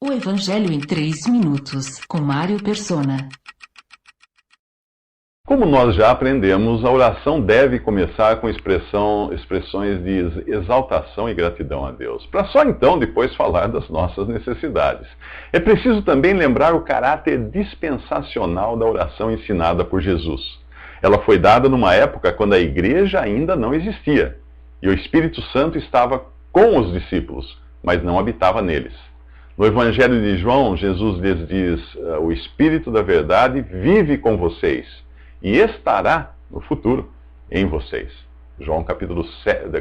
O Evangelho em 3 minutos, com Mário Persona. Como nós já aprendemos, a oração deve começar com expressões de exaltação e gratidão a Deus, para só então depois falar das nossas necessidades. É preciso também lembrar o caráter dispensacional da oração ensinada por Jesus. Ela foi dada numa época quando a igreja ainda não existia, e o Espírito Santo estava com os discípulos, mas não habitava neles. No Evangelho de João, Jesus lhes diz: o Espírito da verdade vive com vocês e estará no futuro em vocês. João capítulo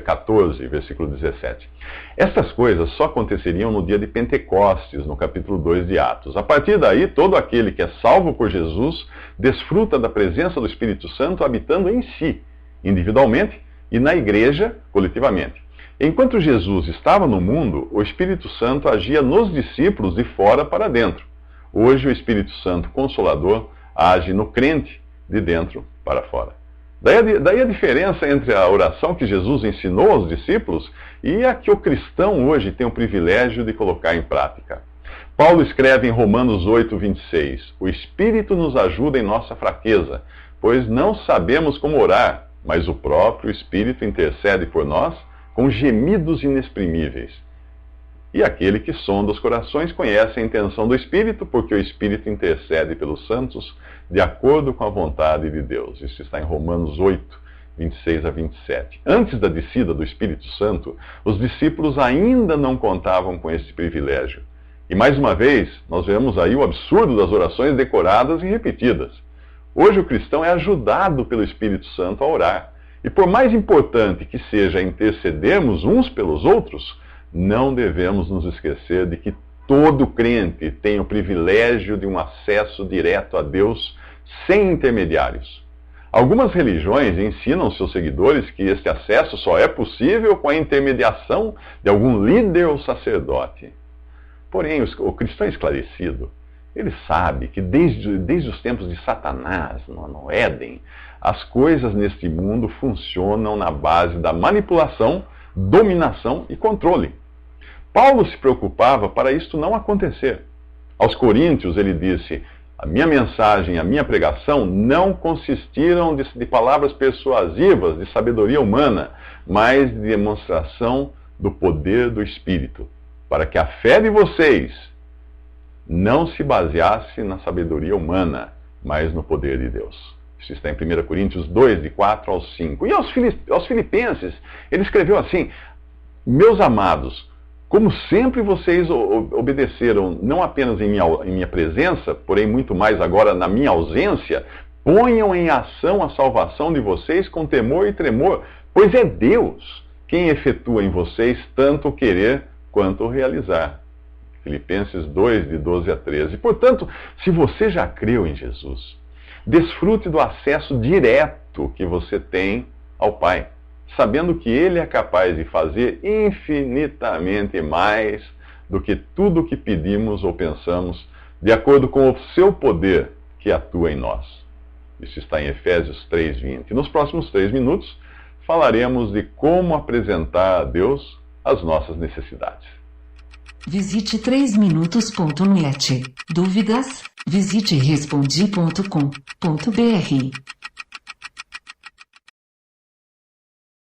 14, versículo 17. Estas coisas só aconteceriam no dia de Pentecostes, no capítulo 2 de Atos. A partir daí, todo aquele que é salvo por Jesus desfruta da presença do Espírito Santo habitando em si, individualmente, e na igreja, coletivamente. Enquanto Jesus estava no mundo, o Espírito Santo agia nos discípulos de fora para dentro. Hoje, o Espírito Santo Consolador age no crente de dentro para fora. Daí a diferença entre a oração que Jesus ensinou aos discípulos e a que o cristão hoje tem o privilégio de colocar em prática. Paulo escreve em Romanos 8, 26, o Espírito nos ajuda em nossa fraqueza, pois não sabemos como orar, mas o próprio Espírito intercede por nós com gemidos inexprimíveis. E aquele que sonda os corações conhece a intenção do Espírito, porque o Espírito intercede pelos santos de acordo com a vontade de Deus. Isso está em Romanos 8, 26 a 27. Antes da descida do Espírito Santo, os discípulos ainda não contavam com esse privilégio. E mais uma vez, nós vemos aí o absurdo das orações decoradas e repetidas. Hoje o cristão é ajudado pelo Espírito Santo a orar. E por mais importante que seja intercedermos uns pelos outros, não devemos nos esquecer de que todo crente tem o privilégio de um acesso direto a Deus sem intermediários. Algumas religiões ensinam seus seguidores que este acesso só é possível com a intermediação de algum líder ou sacerdote. Porém, o cristão esclarecido, ele sabe que desde os tempos de Satanás, no Éden, as coisas neste mundo funcionam na base da manipulação, dominação e controle. Paulo se preocupava para isto não acontecer. Aos Coríntios ele disse: a minha mensagem, a minha pregação não consistiram de palavras persuasivas, de sabedoria humana, mas de demonstração do poder do Espírito, para que a fé de vocês não se baseasse na sabedoria humana, mas no poder de Deus. Isso está em 1 Coríntios 2, de 4 ao 5. E aos Filipenses, ele escreveu assim: meus amados, como sempre vocês obedeceram, não apenas em minha presença, porém muito mais agora na minha ausência, ponham em ação a salvação de vocês com temor e tremor, pois é Deus quem efetua em vocês tanto o querer quanto o realizar. Filipenses 2, de 12 a 13. Portanto, se você já creu em Jesus, desfrute do acesso direto que você tem ao Pai, sabendo que Ele é capaz de fazer infinitamente mais do que tudo o que pedimos ou pensamos, de acordo com o seu poder que atua em nós. Isso está em Efésios 3:20. Nos próximos 3 minutos, falaremos de como apresentar a Deus as nossas necessidades. Visite 3minutos.net. Dúvidas? Visite respondi.com.br.